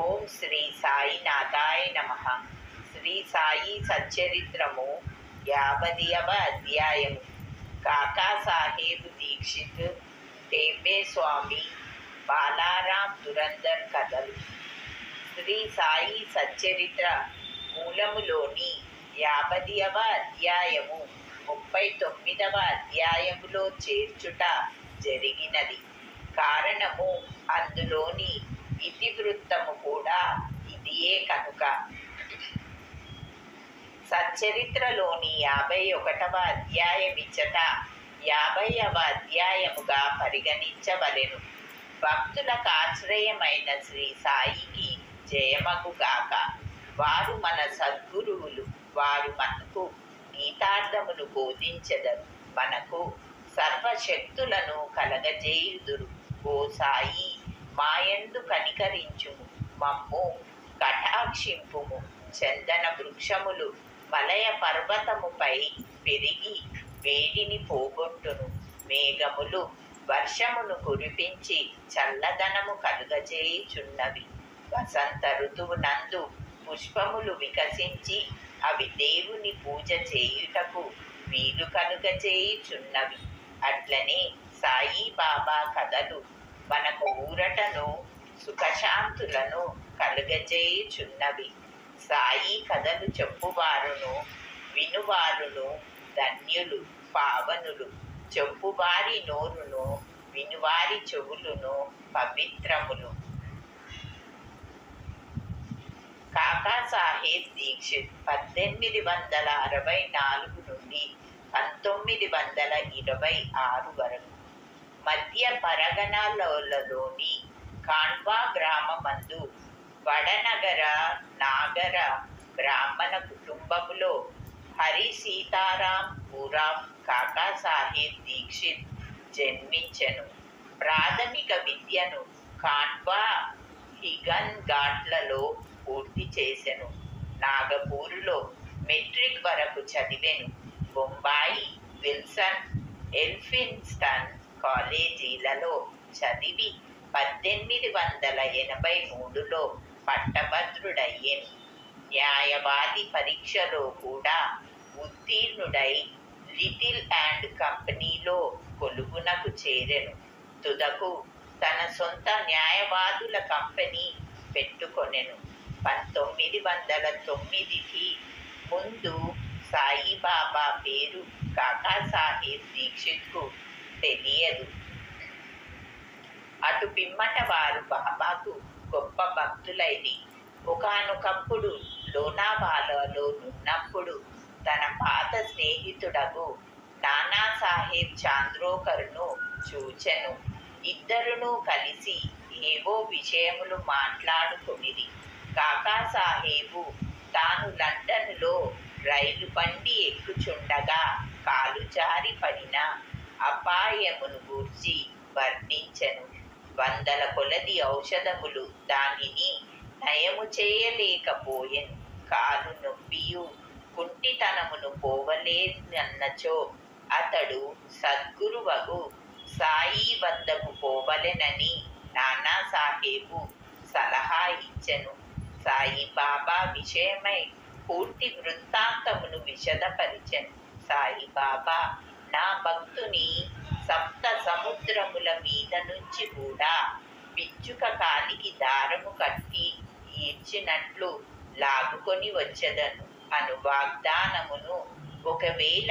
ఓం శ్రీ సాయినాథాయ నమః. శ్రీ సాయి సచ్చరిత్రము 50వ అధ్యాయము. కాకాసాహెబ్ దీక్షిత్, టేపే స్వామి, బాలారాం దురందర్ కథలు. శ్రీ సాయి సచ్చరిత్ర మూలములోని 50వ అధ్యాయము 39వ అధ్యాయములో చేర్చుట జరిగినది. కారణము అందులోని ఇతివృత్తము కూడా ఇదియే కనుక. సచ్చరిత్రలోని 51వ అధ్యాయమిచ్చట 50వ అధ్యాయముగా పరిగణించవలెను. భక్తులకు ఆశ్రయమైన శ్రీ సాయికి జయమగుగాక. వారు మన సద్గురువులు. వారు మనకు గీతార్థమును బోధించెదరు, మనకు సర్వశక్తులను కలగజేయుదురు. ఓ సాయి, మాయందు కనికరించుము, మమ్ము కటాక్షింపుము. చందన వృక్షములు మలయ పర్వతముపై పెరిగి వేడిని పోగొట్టును. మేఘములు వర్షమును కురిపించి చల్లదనము కలుగజేయుచున్నవి. వసంత ఋతువునందు పుష్పములు వికసించి అవి దేవుని పూజ చేయుటకు వీలు కలుగజేయుచున్నవి. అట్లనే సాయి బాబా కథలు మనకు ఊరటను, సుఖశాంతులను కలుగజేయుచున్నవి. సాయి కథలు చెప్పువారును వినువారును ధన్యులు, పావనులు. చెప్పువారి నోరును వినువారి చెవులును పవిత్రములు. కాకాసాహెబ్ దీక్షిత్ 1864 నుండి 1926 వరకు మధ్య పరగణలోని ఖాండ్వా గ్రామమందు వడనగర నాగర బ్రాహ్మణ కుటుంబములో హరి సీతారాం ఉరాఫ్ కాకాసాహెబ్ దీక్షిత్ జన్మించెను. ప్రాథమిక విద్యను ఖాండ్వా హిగన్ ఘాట్లలో పూర్తి చేసెను. నాగపూరులో మెట్రిక్ వరకు చదివెను. బొంబాయి, విల్సన్, ఎల్ఫిన్స్టన్ కాలేజీలలో చదివి 1883లో పట్టభద్రుడయ్యెను. న్యాయవాది పరీక్షలో కూడా ఉత్తీర్ణుడై లిటిల్ అండ్ కంపెనీలో కొలువునకు చేరెను. తుదకు తన సొంత న్యాయవాదుల కంపెనీ పెట్టుకొనెను. 1909కి ముందు సాయిబాబా పేరు కాకాసాహెబ్ దీక్షిత్కు తెలియదు. అటు పిమ్మట వారు బాబాకు గొప్ప భక్తులైది. ఒకానొకప్పుడు లోనావాలాలో నున్నప్పుడు తన పాత స్నేహితుడగు నానాసాహెబ్ చాంద్రోకర్ను చూచెను. ఇద్దరును కలిసి ఏవో విషయములు మాట్లాడుకొనిరి. కాకాసాహెబు తాను లండన్లో రైలు బండి ఎక్కుచుండగా కాలు జారి పడిన అపాయమును గూర్చి వర్ణించెను. వందల కొలది ఔషధములు దానిని నయము చేయలేకపోయెను. కాలు నొప్పియు కుంటితనమును పోవలేనన్నచో అతడు సద్గురువగు సాయి వద్దకు పోవలెనని నానాసాహెబు సలహా ఇచ్చెను. సాయిబాబా విషయమై పూర్తి వృత్తాంతమును విశదపరిచెను. సాయిబాబా నా భక్తుని సప్త సముద్రముల మీద నుంచి కూడా పిచ్చుక కాలికి దారము కట్టి ఈడ్చినట్లు లాగుకొని వచ్చెదను అను వాగ్దానమును ఒకవేళ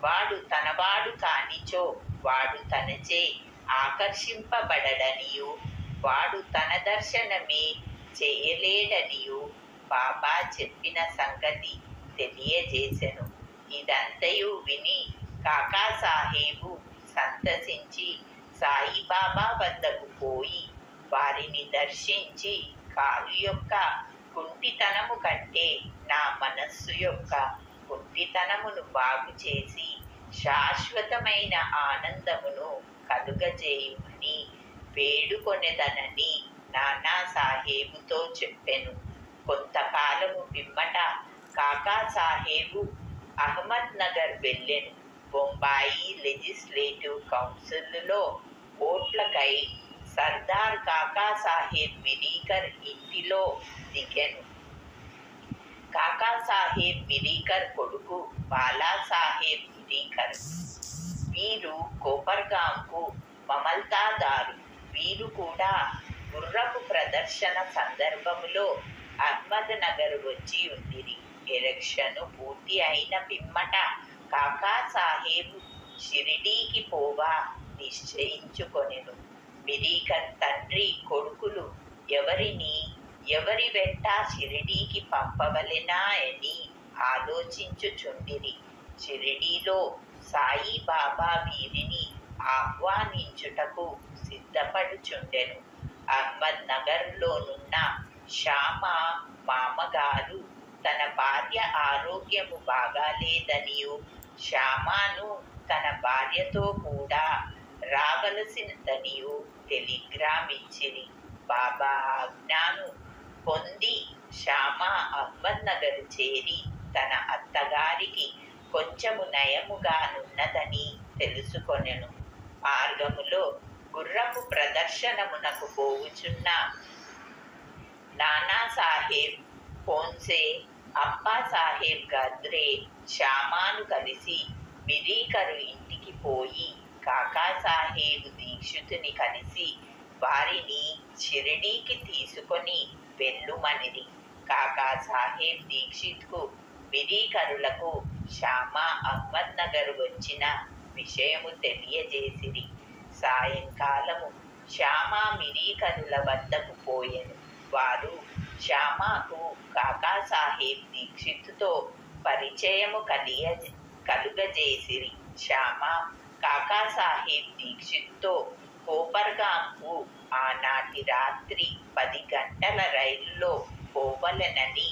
వాడు తనవాడు కానిచో వాడు తనచే ఆకర్షింపబడడనియు వాడు తన దర్శనమే చేయలేడనియు బాబా చెప్పిన సంగతి తెలియజేసెను. ఇదంతయు విని కాకాసాహెబు సంతసించి సాయిబాబా వద్దకు పోయి వారిని దర్శించి కాలు యొక్క కుంటితనము కంటే నా మనస్సు యొక్క కుంటితనమును బాగు చేసి శాశ్వతమైన ఆనందమును కలుగజేయుమని వేడుకొనెదనని నానాసాహెబుతో చెప్పెను. కొంతకాలము పిమ్మట కాకాసాహెబు అహ్మద్ నగర్ వెళ్ళెను. బొంబాయి లెజిస్లేటివ్ కౌన్సిల్లో ఓట్లకై సర్దార్ కాకాసాహెబ్ మిరీకర్ ఇంటిలో దిగెను. కాకాసాహెబ్ మిరీకర్ కొడుకు బాలాసాహెబ్ మిరీకర్. వీరు కోపర్గాంకు మమల్తాదారు. వీరు కూడా గుర్రపు ప్రదర్శన సందర్భములో అహ్మద్ నగర్ వచ్చి ఉండిరి. ఎలక్షను పూర్తి అయిన పిమ్మట కాకాసాహెబ్ షిరిడీకి పోవా నిశ్చయించుకొనెను. మిరీకర్ తండ్రి కొడుకులు ఎవరి వెంట షిరిడీకి పంపవలెనా అని ఆలోచించుచుండిరి. షిరిడీలో సాయిబాబా వీరిని ఆహ్వానించుటకు సిద్ధపడుచుండెను. అహ్మద్ నగర్లోనున్న శ్యామా మామగారు తన భార్య ఆరోగ్యము బాగాలేదనియు శ్యామాను తన భార్యతో కూడా రావలసినదనియు టెలిగ్రామ్ ఇచ్చిరి. బాబా ఆజ్ఞను పొంది శ్యామా అహ్మద్ నగర్ చేరి తన అత్తగారికి కొంచెము నయముగానున్నదని తెలుసుకొనెను. మార్గములో గుర్రపు ప్రదర్శనమునకు పోవుచున్న నానాసాహెబ్ ఫోన్సే, అప్పాసాహెబ్ గద్రే శ్యామాను కలిసి మిరీకరు ఇంటికి పోయి కాకాసాహెబ్ దీక్షితుని కలిసి వారిని షిరిడీకి తీసుకొని వెళ్ళుమనిరి. కాకాసాహెబ్ దీక్షిత్కు మిరీకరులకు శ్యామా అహ్మద్ నగర్ వచ్చిన విషయము తెలియజేసిరి. సాయంకాలము శ్యామా మిరీకరుల వద్దకు పోయెను. వారు శ్యామాకు కాకాసాహెబ్ దీక్షిత్తో పరిచయము కలుగజేసిరి. శ్యామా కాకాసాహెబ్ దీక్షిత్తో కోపర్గాంకు ఆనాటి రాత్రి 10 గంటల రైలులో పోవలెనని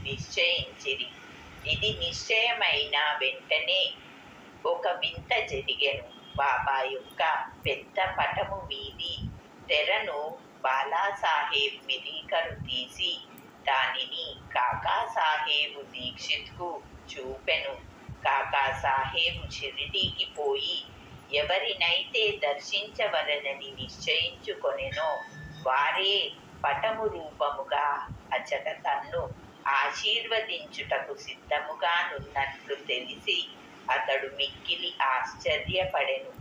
నిశ్చయించిరి. ఇది నిశ్చయమైన వెంటనే ఒక వింత జరిగెను. బాబా యొక్క పెద్ద పటము మీది తెరను బాలాసాహెబ్ మిరీకరు తీసి దానిని కాకాసాహెబ్ దీక్షిత్కు చూపెను. కాకాసాహెబ్ షిరిడీకి పోయి ఎవరినైతే దర్శించవలనని నిశ్చయించుకొనెనో వారే పటము రూపముగా అచట తన్ను ఆశీర్వదించుటకు సిద్ధముగానున్నట్లు తెలిసి అతడు మిక్కిలి ఆశ్చర్యపడెను.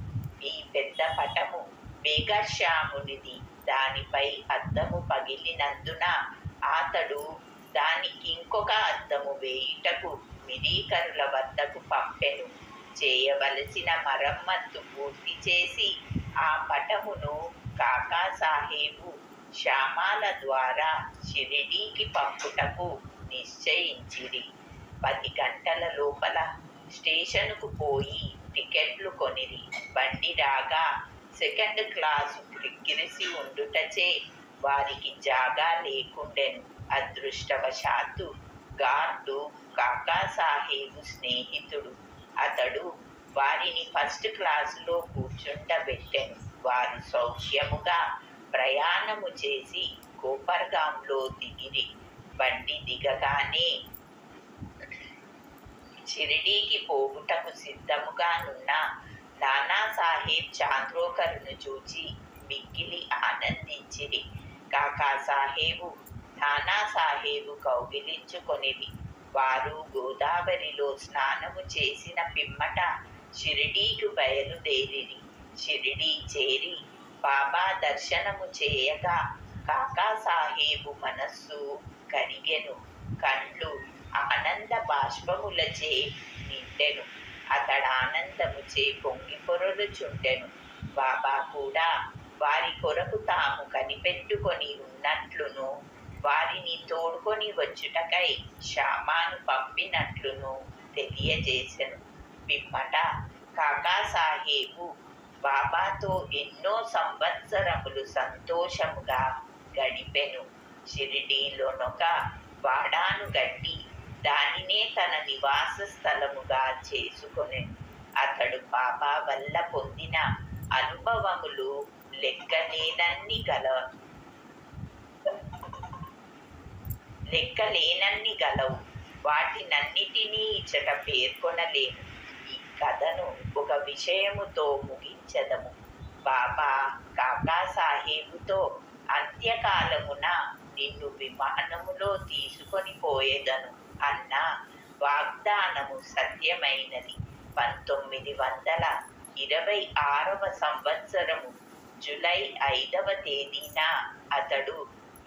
ఈ పెద్ద పటము మేఘశ్యామునిది. దానిపై అద్దము పగిలినందున అతడు దానికింకొక అద్దము వేయుటకు మిరీకరుల వద్దకు పంపెను. చేయవలసిన మరమ్మత్తు పూర్తి చేసి ఆ పటమును కాకాసాహెబు శ్యామాల ద్వారా షిరిడీకి పంపుటకు నిశ్చయించిరి. 10 గంటల లోపల స్టేషనుకు పోయి టికెట్లు కొనిరి. బండి రాగా సెకండ్ క్లాసు క్రిక్కిరిసి ఉండుటచే వారికి జాగా లేకుండెను. అదృష్టవశాత్తు గార్డు కాకాసాహెబు స్నేహితుడు. అతడు వారిని ఫస్ట్ క్లాసులో కూర్చుండబెట్టెను. వారు సౌఖ్యముగా ప్రయాణము చేసి కోపర్గాంలో దిగిరి. బండి దిగగానే షిరిడీకి పోవుటకు సిద్ధముగానున్న నానాసాహెబ్ చాంద్రోకర్ను చూచి మిక్కిలి ఆనందించిరి. కాకాసాహెబు నానాసాహెబు కౌగిలించుకొనిరి. వారు గోదావరిలో స్నానము చేసిన పిమ్మట షిరిడీకి బయలుదేరిరి. షిరిడీ చేరి బాబా దర్శనము చేయగా కాకాసాహెబు మనస్సు కరిగెను. కండ్లు ఆనంద బాష్పములచే నిండెను. అతడానందముచే పొంగి పొరలుచుండెను. బాబా కూడా వారి కొరకు తాము కనిపెట్టుకొని ఉన్నట్లును వారిని తోడుకొని వచ్చుటకై శ్యామాను పంపినట్లును తెలియజేసెను. పిమ్మట కాకాసాహెబు బాబాతో ఎన్నో సంవత్సరములు సంతోషముగా గడిపెను. షిరిడీలోనొక వాడాను గట్టి దానినే తన నివాస స్థలముగా చేసుకొనెను. అతడు బాబా వల్ల పొందిన అనుభవములు లెక్కలేనన్ని గలవు. వాటినన్నిటినీ ఇచ్చట పేర్కొనలేను. ఈ కథను ఒక విషయముతో ముగించెదము. బాబా కాకాసాహేబుతో అంత్యకాలమున నిన్ను విమానములో తీసుకొని పోయేదను అన్న వాగ్దానము సత్యమైనది. 1926వ సంవత్సరము జూలై 5వ తేదీన అతడు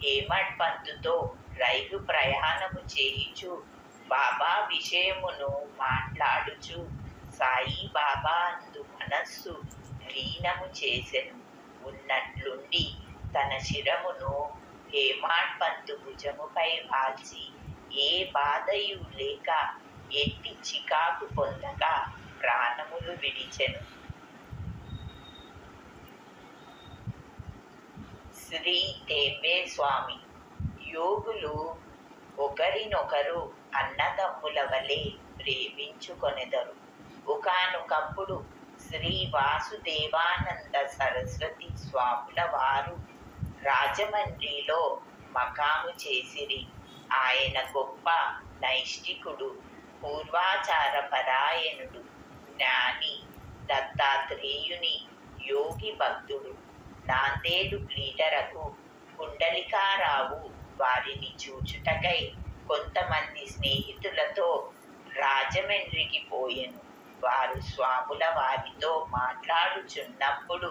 హేమడ్ పంతుతో రైలు ప్రయాణము చేయుచు బాబా విషయమును మాట్లాడుచు సాయి బాబా అందు మనస్సు లీనము చేసెను. ఉన్నట్లుండి తన శిరమును హేమాడ్ పంతు భుజముపై వాల్చి ఏ బాధయు లేక ఎట్టి చికాకు పొందక ప్రాణములు విడిచెను. శ్రీ టెంబే స్వామి యోగులు ఒకరినొకరు అన్నదమ్ముల వలె ప్రేమించుకొనెదరు. ఒకానొకప్పుడు శ్రీ వాసుదేవానంద సరస్వతి స్వాముల వారు రాజమండ్రిలో మకాము చేసిరి. ఆయన గొప్ప నైష్ఠికుడు, పూర్వాచార పరాయణుడు, జ్ఞాని, దత్తాత్రేయుని యోగి భక్తుడు. నాందేడు ప్లీడరకు పుండలికారావు వారిని చూచుటకై కొంతమంది స్నేహితులతో రాజమండ్రికి పోయెను. వారు స్వాముల వారితో మాట్లాడుచున్నప్పుడు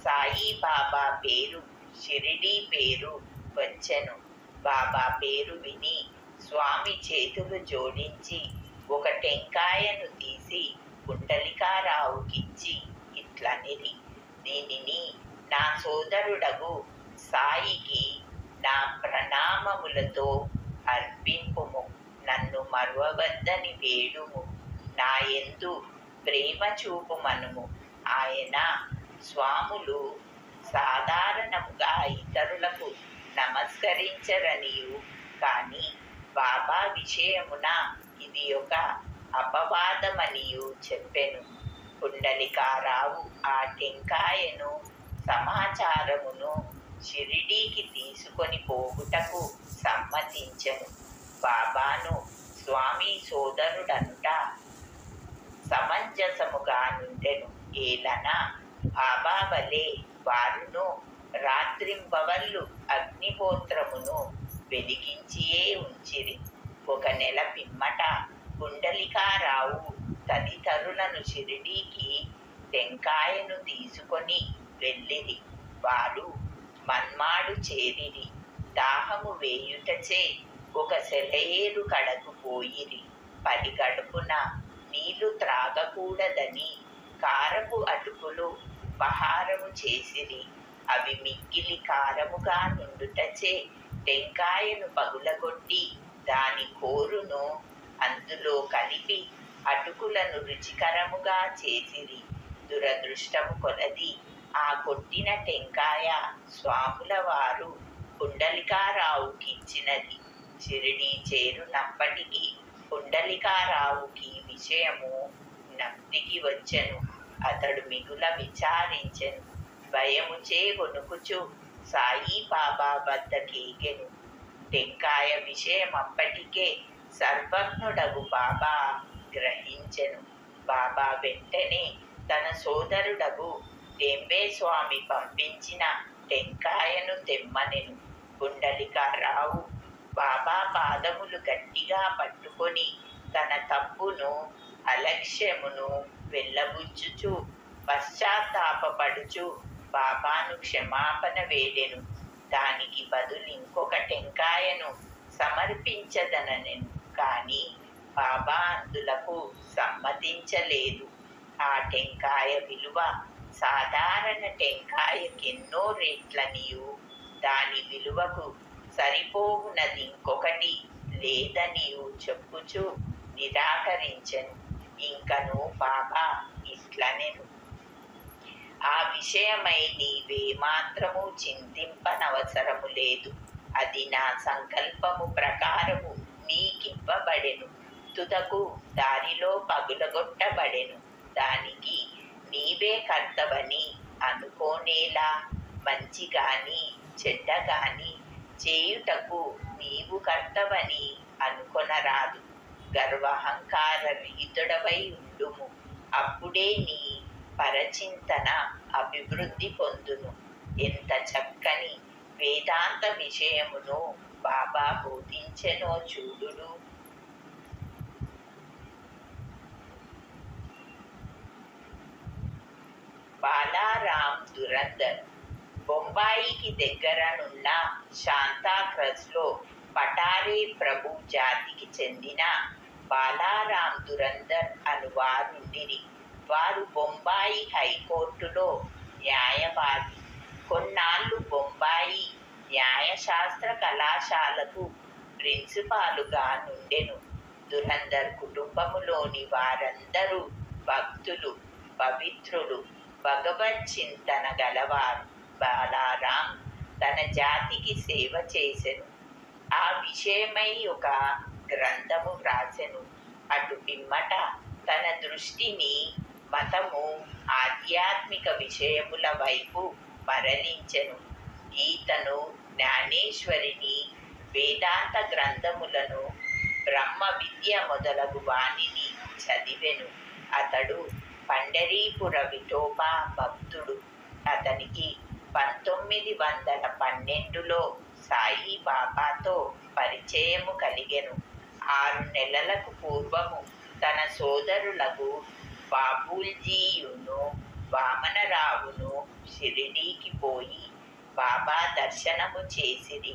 సాయి బాబా పేరు, షిరిడీ పేరు వచ్చెను. బాబా పేరు విని స్వామి చేతులు జోడించి ఒక టెంకాయను తీసి పుండలికారావుకిచ్చి ఇట్లనిరి, దీనిని నా సోదరుడగు సాయికి నా ప్రణామములతో అర్పింపుము. నన్ను మరువవద్దని వేడుము. నా యందు ప్రేమ చూపుమనుము. ఆయన స్వాములు సాధారణముగా ఇతరులకు నమస్కరించరనియు, కానీ బాబా విషయమున ఇది ఒక అపవాదమనియు చెప్పెను. పుండలికారావు ఆ టెంకాయను సమాచారమును షిరిడీకి తీసుకొని పోవుటకు సమ్మతించెను. బాబాను స్వామి సోదరుడనుట సమంజసముగా నుండెను. ఏలన బాబా వలె వారును రాత్రింబవళ్ళు అగ్నిహోత్రమును వెలిగించియే ఉంచిరి. ఒక నెల పిమ్మట పుండలికారావు తదితరులను షిరిడీకి టెంకాయను తీసుకొని వెళ్ళిరి. వారు మన్మాడు చేరిరి. దాహము వేయుటచే ఒక సెలయేరు కడకు పోయిరి. పడి గడుపున నీళ్లు త్రాగకూడదని కారపు అటుకులు ఉపహారము చేసిరి. అవి మిక్కిలి కారముగా నుండుటచే టెంకాయను పగులగొట్టి దాని కోరును అందులో కలిపి అటుకులను రుచికరముగా చేసిరి. దురదృష్టము కొలది ఆ కొట్టిన టెంకాయ స్వాముల వారు పుండలికారావుకిచ్చినది. షిరిడీ చేరునప్పటికీ పుండలికారావుకి విషయము జ్ఞప్తికి వచ్చెను. అతడు మిగుల విచారించెను. భయముచే వణుకుచు సాయి బాబా వద్దకేగెను. టెంకాయ విషయం అప్పటికే సర్వజ్ఞుడగు బాబా గ్రహించెను. బాబా వెంటనే తన సోదరుడగు టెంబే స్వామి పంపించిన టెంకాయను తెమ్మనెను. పుండలికారావు బాబా పాదములు గట్టిగా పట్టుకొని తన తప్పును, అలక్ష్యమును వెళ్ళబుచ్చుచు పశ్చాత్తాపపడుచు బాబాను క్షమాపణ వేడెను. దానికి బదులు ఇంకొక టెంకాయను సమర్పించదనెను. కానీ బాబా అందులకు సమ్మతించలేదు. ఆ టెంకాయ విలువ సాధారణ టెంకాయకెన్నో రెట్లనియు, దాని విలువకు సరిపోవునది ఇంకొకటి లేదనియు చెప్పుచు నిరాకరించెను. ఇంకను బాబా ఇట్లనెను, ఆ విషయమై నీవేమాత్రము చింతింపనవసరము లేదు. అది నా సంకల్పము ప్రకారము నీకివ్వబడెను. తుదకు దారిలో పగులగొట్టబడెను. దానికి నీవే కర్తవని అనుకోనేలా. మంచి గాని చెడ్డ గాని చేయుటకు నీవు కర్తవని అనుకొనరాదు. గర్వహంకార రహితుడవై ఉండుము. అప్పుడే నీ పరచింతన అభివృద్ధి పొందును. ఎంత చక్కని వేదాంత విషయమును బాబా బోధించెనో చూడుడు. బాలారాం దురందర్. బొంబాయికి దగ్గరనున్న శాంతాక్రజ్లో పటారే ప్రభు జాతికి చెందిన బాలారాం దురందర్ అనువారుండిరి. వారు బొంబాయి హైకోర్టులో న్యాయవాది. కొన్నాళ్ళు బొంబాయి న్యాయశాస్త్ర కళాశాలకు ప్రిన్సిపాలుగా నుండెను. దురందర్ కుటుంబములోని వారందరూ భక్తులు, పవిత్రులు, భగవచ్చింతన గలవారు. బాలారాం తన జాతికి సేవ చేసెను. ఆ విషయమై ఒక గ్రంథము వ్రాసెను. అటు పిమ్మట తన దృష్టిని మతము, ఆధ్యాత్మిక విషయముల వైపు మరలించెను. గీతను, జ్ఞానేశ్వరిని, వేదాంత గ్రంథములను, బ్రహ్మ విద్య మొదలగు వానిని చదివెను. అతడు పండరీపుర విఠోబా భక్తుడు. అతనికి 1912లో సాయిబాబాతో పరిచయము కలిగెను. 6 నెలలకు పూర్వము తన సోదరులకు బాబూల్జీయును, వామనరావును షిరిడీకి పోయి బాబా దర్శనము చేసిరి.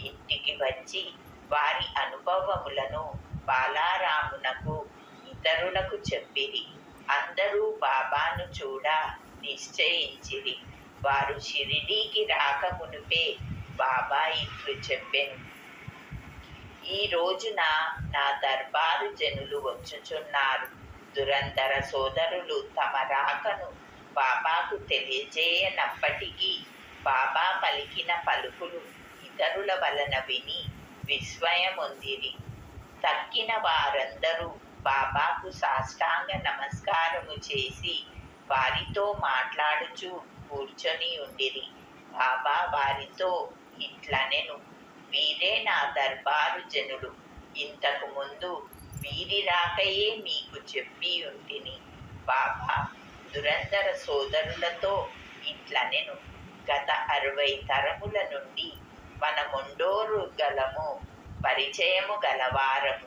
ఇంటికి వచ్చి వారి అనుభవములను బాలారామునకు, ఇతరులకు చెప్పిరి. అందరూ బాబాను చూడ నిశ్చయించిరి. వారు షిరిడీకి రాకమునుపే బాబా ఇట్లు చెప్పెను: ఈ రోజున నా దర్బారు జనులు వచ్చుచున్నారు. దురంధర సోదరులు తమ రాకను బాబాకు తెలియజేయనప్పటికీ బాబా పలికిన పలుకులు ఇతరుల వలన విని విస్మయమొందిరి. తక్కిన వారందరూ బాబాకు సాష్టాంగ నమస్కారము చేసి వారితో మాట్లాడుచూ కూర్చొని ఉండిరి. బాబా వారితో ఇట్లనెను: వీరే నా దర్బారు జనులు. ఇంతకు ముందు వీరి రాకయే మీకు చెప్పి ఉంటిని. బాబా దురంధర సోదరులతో ఇట్లనెను: గత 60 తరముల నుండి మనముండోరు గలము, పరిచయము గలవారము.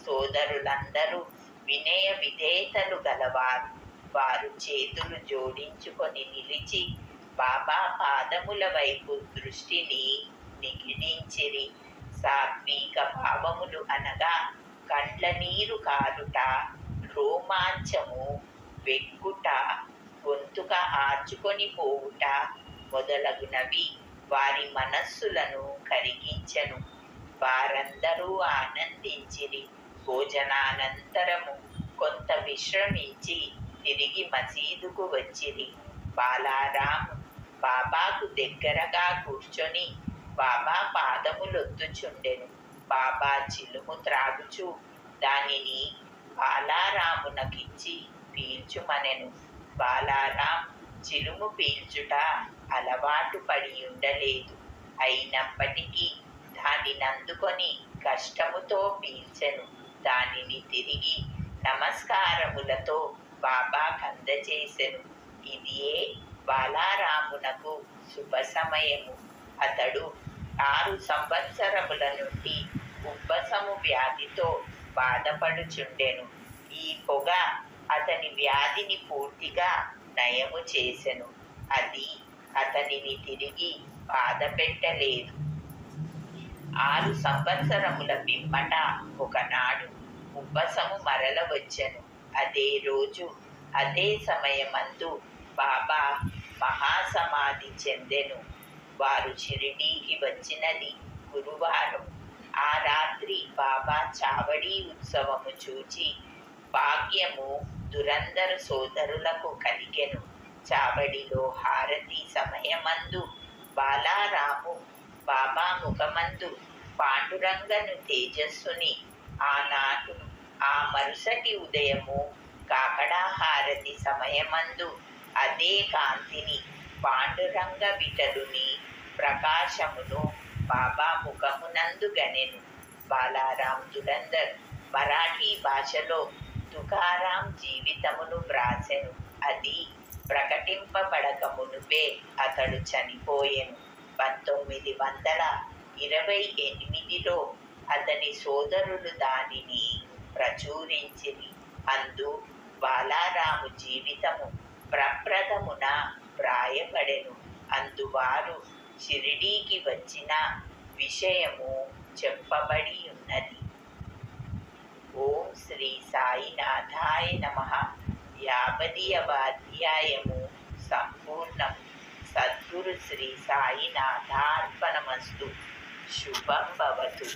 సోదరులందరూ వినయ విధేయతలు గలవారు. వారు చేతులు జోడించుకొని నిలిచి బాబా పాదముల వైపు దృష్టిని నిగిడించిరి. సాత్విక భావములు అనగా కండ్ల నీరు కారుట, రోమాంచము, వెక్కుట, గొంతుక ఆర్చుకొని పోవుట మొదలగునవి వారి మనస్సులను కరిగించెను. వారందరూ ఆనందించిరి. భోజనానంతరము కొంత విశ్రమించి తిరిగి మసీదుకు వచ్చిరి. బాలారాం బాబాకు దగ్గరగా కూర్చొని బాబా పాదములొత్తుచుండెను. బాబా చిలుము త్రాగుచు దానిని బాలారామునకిచ్చి పీల్చుమనెను. బాలారాం చిలుము పీల్చుట అలవాటు పడి ఉండలేదు. అయినప్పటికీ దానినందుకొని కష్టముతో పీల్చెను. దానిని తిరిగి నమస్కారములతో బాబా కందచేసెను. ఇదియే బాలారామునకు శుభ సమయము. అతడు 6 సంవత్సరముల నుండి ఉబ్బసము వ్యాధితో బాధపడుచుండెను. ఈ పొగ అతని వ్యాధిని పూర్తిగా నయము చేసెను. అది అతనిని తిరిగి బాధ పెట్టలేదు. 6 సంవత్సరముల పిమ్మట ఒకనాడు ఉబ్బసము మరల వచ్చెను. అదే రోజు అదే సమయమందు బాబా మహాసమాధి చెందెను. వారు షిరిడీకి వచ్చినది గురువారం. ఆ రాత్రి బాబా చావడి ఉత్సవము చూచి భాగ్యము దురంధర సోదరులకు కలిగెను. చావడిలో హారతి సమయమందు బాలారాము బాబా ముఖమందు పాండురంగను తేజస్సుని ఆనాడు ఆ మరుసటి ఉదయము కాకడా హారతి సమయమందు అదే కాంతిని పాండురంగ విఠలుని ప్రకాశమును బాబా ముఖమునందు గనెను. బాలారాం దురంధర్ మరాఠీ భాషలో తుకారాం జీవితమును వ్రాసెను. అది ప్రకటింపబడక మునుపే అతడు చనిపోయెను. 1928లో అతని సోదరులు దానిని ప్రచురించిరి. అందు బాలారాము జీవితము ప్రప్రథమున వ్రాయబడెను. అందువారు షిరిడీకి వచ్చిన విషయము చెప్పబడి ఉన్నది. ఓం శ్రీ సాయినాథాయ నమః. 50వ అధ్యాయము సంపూర్ణం. సద్గురు శ్రీ సాయినాథార్పణమస్తు. శుభం భవతు.